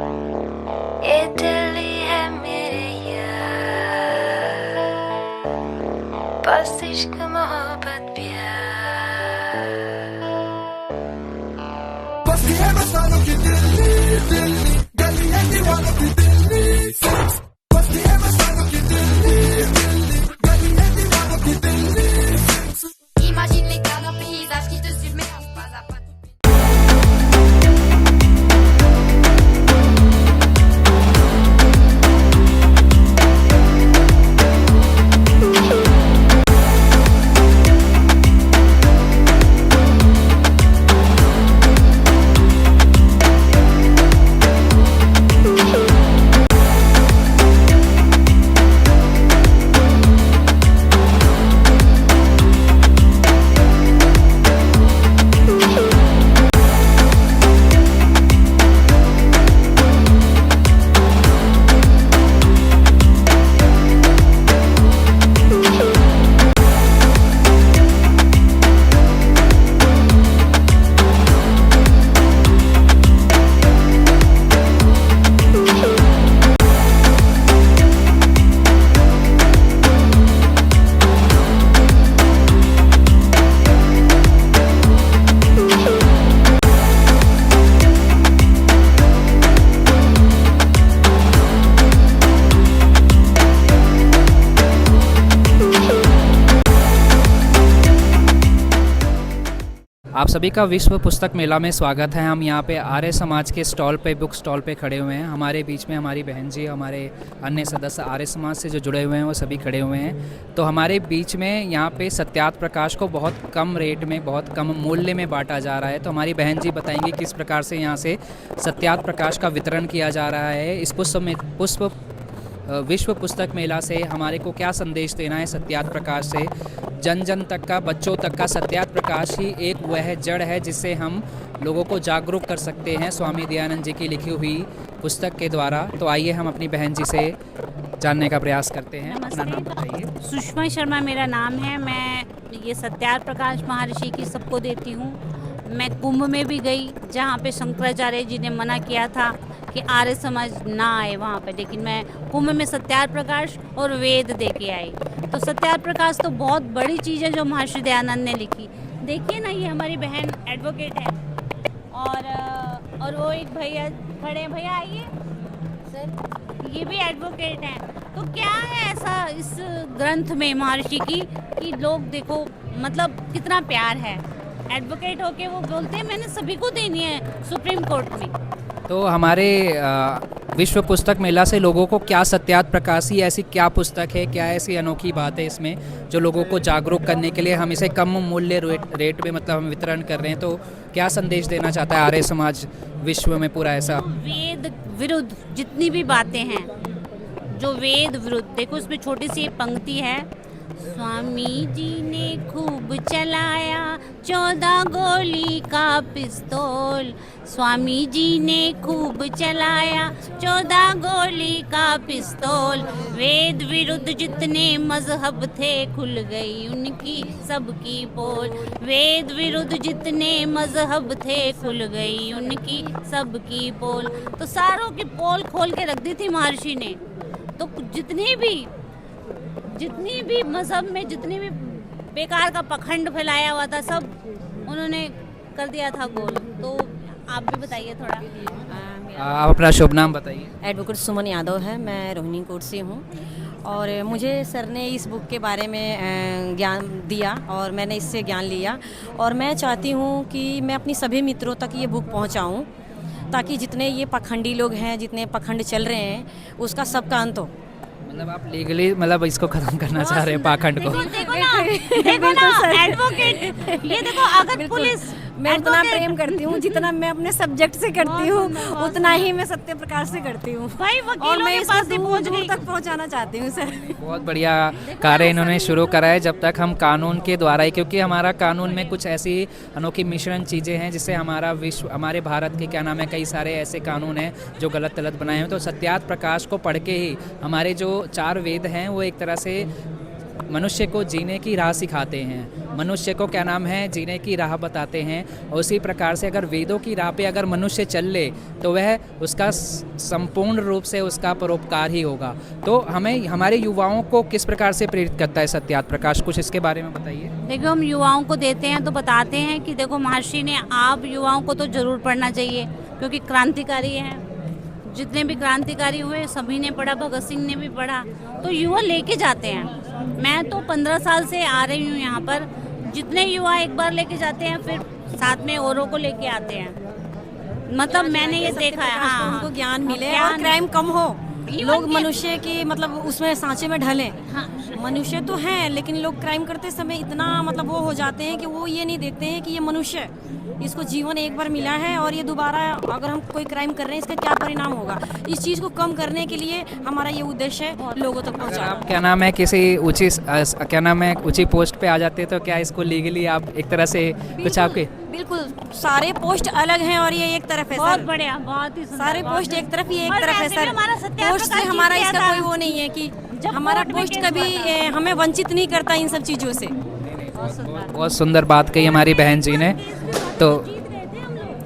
ये दिल ही है मेरे यार, बस इश्क मोहब्बत प्यार। बस्ती है मस्तानों की दिल्ली, दिल्ली गली है दीवानों की दिल्ली। बस्ती है मस्तानों की दिल्ली, दिल्ली गली है दीवानों की Delhi. Imagine les cadres paysages qui te submergent pas à pas. आप सभी का विश्व पुस्तक मेला में स्वागत है। हम यहाँ पे आर्य समाज के स्टॉल पे, बुक स्टॉल पे खड़े हुए हैं। हमारे बीच में हमारी बहन जी, हमारे अन्य सदस्य आर्य समाज से जो जुड़े हुए हैं वो सभी खड़े हुए हैं। तो हमारे बीच में यहाँ पे सत्यार्थ प्रकाश को बहुत कम रेट में, बहुत कम मूल्य में बांटा जा रहा है। तो हमारी बहन जी बताएंगी किस प्रकार से यहाँ से सत्यार्थ प्रकाश का वितरण किया जा रहा है। इस विश्व पुस्तक मेला से हमारे को क्या संदेश देना है सत्यार्थ प्रकाश से। जन जन तक का, बच्चों तक का सत्यार्थ प्रकाश ही एक वह जड़ है जिससे हम लोगों को जागरूक कर सकते हैं स्वामी दयानंद जी की लिखी हुई पुस्तक के द्वारा। तो आइए हम अपनी बहन जी से जानने का प्रयास करते हैं। अपना नाम बताइए। सुषमा शर्मा मेरा नाम है। मैं ये सत्यार्थ प्रकाश महर्षि की सबको देती हूँ। मैं कुंभ में भी गई जहाँ पे शंकराचार्य जी ने मना किया था कि आर्य समाज ना आए वहाँ पे, लेकिन मैं कुंभ में सत्यार्थ प्रकाश और वेद दे के आई। तो सत्यार्थ प्रकाश तो बहुत बड़ी चीज़ है जो महर्षि दयानंद ने लिखी। देखिए ना, ये हमारी बहन एडवोकेट है और वो एक भैया खड़े हैं। भैया आइए सर, ये भी एडवोकेट हैं। तो क्या है ऐसा इस ग्रंथ में महर्षि की कि लोग देखो मतलब कितना प्यार है। एडवोकेट होके वो बोलते हैं मैंने सभी को देनी है सुप्रीम कोर्ट में। तो हमारे विश्व पुस्तक मेला से लोगों को क्या सत्यार्थ प्रकाशी ऐसी क्या पुस्तक है, क्या ऐसी अनोखी बात है इसमें जो लोगों को जागरूक करने के लिए हम इसे कम मूल्य रेट में मतलब हम वितरण कर रहे हैं। तो क्या संदेश देना चाहता है आर्य समाज विश्व में पूरा ऐसा? वेद विरुद्ध जितनी भी बातें हैं, जो वेद विरुद्ध, देखो उसमें छोटी सी पंक्ति है, स्वामी जी ने खूब चलाया 14 गोली का पिस्तौल। स्वामी जी ने खूब चलाया 14 गोली का पिस्तौल। वेद विरुद्ध जितने मजहब थे खुल गई उनकी सबकी पोल। वेद विरुद्ध जितने मजहब थे खुल गई उनकी सबकी पोल। तो सारों की पोल खोल के रख दी थी महर्षि ने। तो जितनी भी मजहब में जितनी भी बेकार का पखंड फैलाया हुआ था सब उन्होंने कर दिया था गोल। तो आप भी बताइए थोड़ा। आप अपना शुभ नाम बताइए। एडवोकेट सुमन यादव है, मैं रोहिणी कोट से हूँ और मुझे सर ने इस बुक के बारे में ज्ञान दिया और मैंने इससे ज्ञान लिया और मैं चाहती हूँ कि मैं अपनी सभी मित्रों तक ये बुक पहुँचाऊँ ताकि जितने ये पखंडी लोग हैं, जितने पखंड चल रहे हैं, उसका सबका अंत हो। मतलब आप लीगली मतलब इसको खत्म करना चाह रहे हैं पाखंड को। देखो ना एडवोकेट, ये देखो अगर पुलिस, मैं उतना प्रेम करती हूँ जितना मैं अपने सब्जेक्ट से करती हूँ, उतना ही मैं सत्य प्रकाश से करती हूँ भाई। और वकीलों मैं के इसको पास ही दूर पहुंच दूर गई। तक पहुँचाना चाहती हूँ सर। बहुत बढ़िया कार्य इन्होंने शुरू करा है। जब तक हम कानून के द्वारा ही, क्योंकि हमारा कानून में कुछ ऐसी अनोखी मिश्रण चीज़ें हैं जिससे हमारा विश्व, हमारे भारत के क्या नाम है, कई सारे ऐसे कानून हैं जो गलत गलत बनाए हैं। तो सत्यार्थ प्रकाश को पढ़ के ही हमारे जो 4 वेद हैं वो एक तरह से मनुष्य को जीने की राह सिखाते हैं, मनुष्य को क्या नाम है जीने की राह बताते हैं। और उसी प्रकार से अगर वेदों की राह पे अगर मनुष्य चल ले तो वह उसका संपूर्ण रूप से उसका परोपकार ही होगा। तो हमें हमारे युवाओं को किस प्रकार से प्रेरित करता है सत्यार्थ प्रकाश, कुछ इसके बारे में बताइए। देखो, हम युवाओं को देते हैं तो बताते हैं कि देखो महर्षि ने, आप युवाओं को तो जरूर पढ़ना चाहिए क्योंकि क्रांतिकारी हैं। जितने भी क्रांतिकारी हुए सभी ने पढ़ा, भगत सिंह ने भी पढ़ा, तो युवा लेके जाते हैं। मैं तो 15 साल से आ रही हूँ यहाँ पर, जितने युवा एक बार लेके जाते हैं फिर साथ में औरों को लेके आते हैं। मतलब मैंने ये देखा है। हाँ, उनको ज्ञान मिले और ज्ञान- क्राइम कम हो, Even लोग कि- मनुष्य की मतलब उसमें सांचे में ढलें। हाँ, मनुष्य तो हैं लेकिन लोग क्राइम करते समय इतना मतलब वो हो जाते हैं कि वो ये नहीं देखते हैं कि ये मनुष्य है, इसको जीवन एक बार मिला है और ये दोबारा अगर हम कोई क्राइम कर रहे हैं इसका क्या परिणाम होगा। इस चीज़ को कम करने के लिए हमारा ये उद्देश्य है लोगों तक अगर पहुँचाना। आप क्या नाम है किसी ऊंची क्या नाम है ऊंची पोस्ट पे आ जाते हैं तो क्या इसको लीगली आप एक तरह से कुछ आपके बिल्कुल सारे पोस्ट अलग हैं और ये एक तरफ है बहुत सर। बढ़िया, बहुत ही सुंदर, सारे बहुत पोस्ट एक तरफ, ये एक और तरफ है वैसे भी सर। हमारा सत्याग्रह पोस्ट से का हमारा जीत इसका गया कोई था। वो नहीं है कि जब हमारा कोर्ट में पोस्ट केस कभी हुआ था। हमें वंचित नहीं करता इन सब चीज़ों से। बहुत सुंदर बात कही हमारी बहन जी ने। तो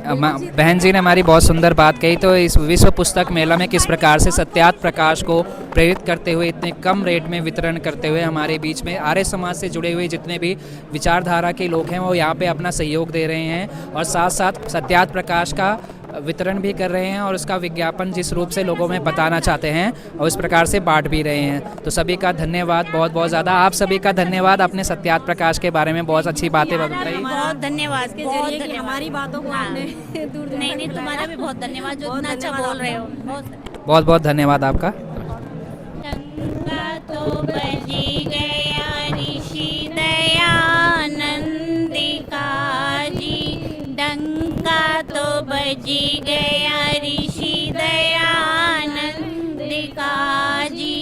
बहन जी ने हमारी बहुत सुंदर बात कही। तो इस विश्व पुस्तक मेला में किस प्रकार से सत्यार्थ प्रकाश को प्रेरित करते हुए, इतने कम रेट में वितरण करते हुए हमारे बीच में आर्य समाज से जुड़े हुए जितने भी विचारधारा के लोग हैं वो यहाँ पे अपना सहयोग दे रहे हैं और साथ साथ सत्यार्थ प्रकाश का वितरण भी कर रहे हैं और उसका विज्ञापन जिस रूप से लोगों में बताना चाहते हैं और इस प्रकार से बांट भी रहे हैं। तो सभी का धन्यवाद, बहुत बहुत ज़्यादा आप सभी का धन्यवाद। अपने सत्यार्थ प्रकाश के बारे में बहुत अच्छी बातें बताई। बहुत धन्यवाद के बहुत जरिए कि धन्यवाद। हमारी बातों को हाँ। आपने दूर दूर नहीं तक नहीं, फैलाया। तुम्हारा भी बहुत धन्यवाद जो बहुत इतना अच्छा धन्यवाद बोल रहे हो। आपका। बहुत धन्यवाद। बहुत बहुत धन्यवाद आपका। डंका तो बजी गया ऋषि दयानंद का जी, डंका तो बजी गया ऋषि दयानंद का जी।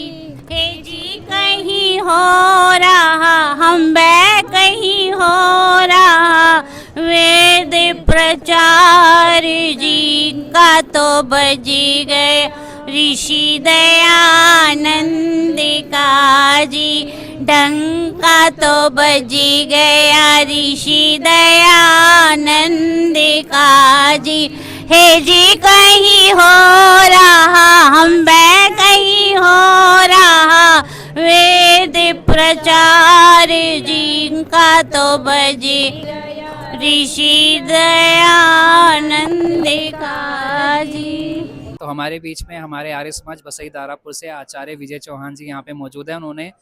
हे जी कहीं हो रहा हम बे कहीं हो रहा, वेद प्रचार जी का तो बजी गए ऋषि दयानंद का जी, डंका तो बजी गया ऋषि दयानंद का जी। हे जी कहीं हो रहा हम बे कहीं हो रहा, वेद प्रचार जी का तो बजी ऋषि दयानंद का जी। तो हमारे बीच में हमारे आर्य समाज बसई दारापुर से आचार्य विजय चौहान जी यहाँ पे मौजूद हैं। उन्होंने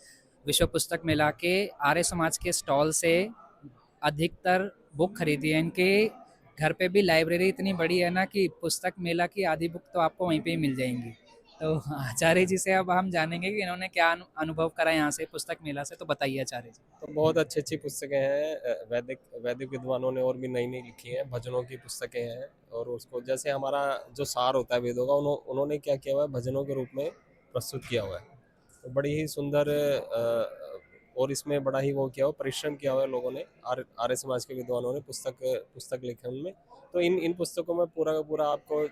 विश्व पुस्तक मेला के आर्य समाज के स्टॉल से अधिकतर बुक खरीदी है। इनके घर पे भी लाइब्रेरी इतनी बड़ी है ना कि पुस्तक मेला की आधी बुक तो आपको वहीं पे ही मिल जाएंगी। तो आचार्य जी से अब हम जानेंगे कि इन्होंने क्या अनुभव करा यहाँ से पुस्तक मेला से। तो बताइए आचार्य जी। तो बहुत अच्छी अच्छी पुस्तकें हैं, वैदिक विद्वानों ने और भी नई नई लिखी हैं, भजनों की पुस्तकें हैं। और उसको जैसे हमारा जो सार होता है वेदों का, उन्होंने क्या किया हुआ है, भजनों के रूप में प्रस्तुत किया हुआ है। तो बड़ी ही सुंदर और इसमें बड़ा ही वो किया हुआ, परिश्रम किया हुआ है लोगों ने, आर्य समाज के विद्वानों ने पुस्तक लिखने में। तो इन पुस्तकों में पूरा का पूरा आपको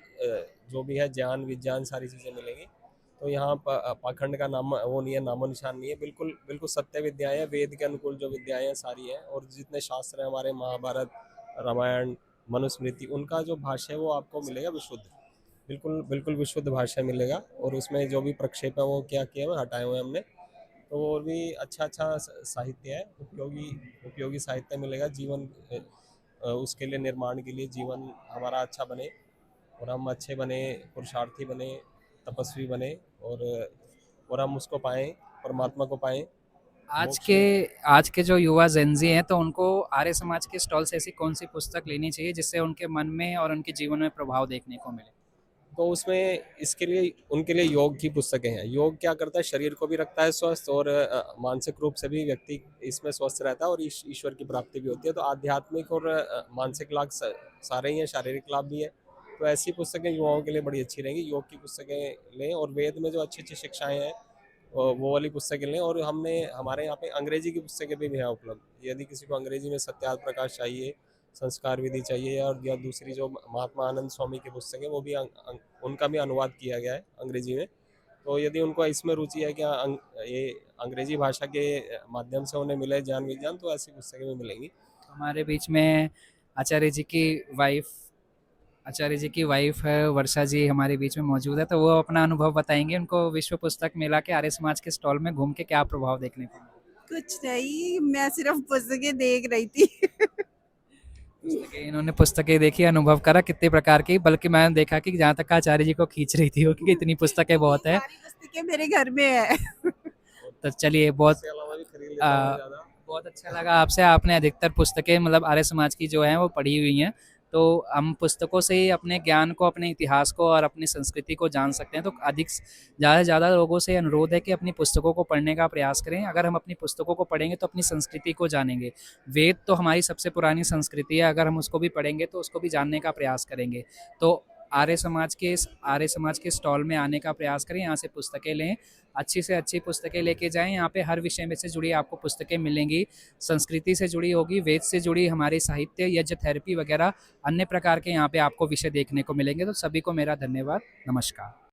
जो भी है ज्ञान विज्ञान सारी चीज़ें मिलेंगी। तो यहाँ पाखंड का नाम वो नहीं है, नामो निशान नहीं है। बिल्कुल बिल्कुल सत्य विद्याएं हैं, वेद के अनुकूल जो विद्याएं हैं सारी हैं। और जितने शास्त्र हैं हमारे, महाभारत, रामायण, मनुस्मृति, उनका जो भाष्य है वो आपको मिलेगा विशुद्ध, बिल्कुल बिल्कुल विशुद्ध भाष्य मिलेगा। और उसमें जो भी प्रक्षेप है वो क्या किया हुआ हटाए हुए हैं हमने। तो और भी अच्छा साहित्य है, उपयोगी साहित्य मिलेगा। जीवन उसके लिए, निर्माण के लिए जीवन हमारा अच्छा बने और हम अच्छे बने, पुरुषार्थी बने, तपस्वी बने और हम उसको पाएं, परमात्मा को पाएं। आज के जो युवा जेनजी हैं तो उनको आर्य समाज के स्टॉल से ऐसी कौन सी पुस्तक लेनी चाहिए जिससे उनके मन में और उनके जीवन में प्रभाव देखने को मिले? तो उसमें इसके लिए उनके लिए योग की पुस्तकें हैं। योग क्या करता है, शरीर को भी रखता है स्वस्थ और मानसिक रूप से भी व्यक्ति इसमें स्वस्थ रहता है और ईश्वर की प्राप्ति भी होती है। तो आध्यात्मिक और मानसिक लाभ सारे ही हैं, शारीरिक लाभ भी है। तो ऐसी पुस्तकें युवाओं के लिए बड़ी अच्छी रहेंगी। योग की पुस्तकें लें और वेद में जो अच्छी अच्छी शिक्षाएं हैं वो वाली पुस्तकें लें। और हमारे यहाँ पे अंग्रेजी की पुस्तकें भी हैं उपलब्ध। यदि किसी को अंग्रेजी में सत्यार्थ प्रकाश चाहिए, संस्कार विधि चाहिए, या दूसरी जो महात्मा आनंद स्वामी की पुस्तक है वो भी उनका भी अनुवाद किया गया है अंग्रेजी में। तो यदि उनको इसमें रुचि है कि ये अंग्रेजी भाषा के माध्यम से उन्हें मिले ज्ञान विज्ञान, तो ऐसी पुस्तकें भी मिलेंगी। हमारे बीच में आचार्य जी की वाइफ आचार्य जी की वाइफ है वर्षा जी हमारे बीच में मौजूद है, तो वो अपना अनुभव बताएंगे। उनको विश्व पुस्तक मेला के आर्य समाज के स्टॉल में घूम के क्या प्रभाव देखने को मिला। कुछ नहीं, मैं सिर्फ पुस्तकें देख रही थी। इन्होंने पुस्तकें देखी, अनुभव करा कितने प्रकार की, बल्कि मैंने देखा कि जहाँ तक आचार्य जी को खींच रही थी वो कि इतनी पुस्तकें बहुत है। सारी पुस्तकें मेरे घर में है। तो चलिए, बहुत इसके अलावा भी खरीद लेता हूँ ज़्यादा। बहुत अच्छा लगा आपसे। आपने अधिकतर पुस्तकें मतलब आर्य समाज की जो हैं वो पढ़ी हुई हैं, तो हम पुस्तकों से ही अपने ज्ञान को, अपने इतिहास को और अपनी संस्कृति को जान सकते हैं। तो अधिक ज़्यादा से ज़्यादा लोगों से अनुरोध है कि अपनी पुस्तकों को पढ़ने का प्रयास करें। अगर हम अपनी पुस्तकों को पढ़ेंगे तो अपनी संस्कृति को जानेंगे। वेद तो हमारी सबसे पुरानी संस्कृति है, अगर हम उसको भी पढ़ेंगे तो उसको भी जानने का प्रयास करेंगे। तो आर्य समाज के स्टॉल में आने का प्रयास करें, यहाँ से पुस्तकें लें, अच्छी से अच्छी पुस्तकें लेके जाएं। यहाँ पे हर विषय में से जुड़ी आपको पुस्तकें मिलेंगी, संस्कृति से जुड़ी होगी, वेद से जुड़ी, हमारे साहित्य, यज्ञ थेरेपी वगैरह अन्य प्रकार के यहाँ पे आपको विषय देखने को मिलेंगे। तो सभी को मेरा धन्यवाद, नमस्कार।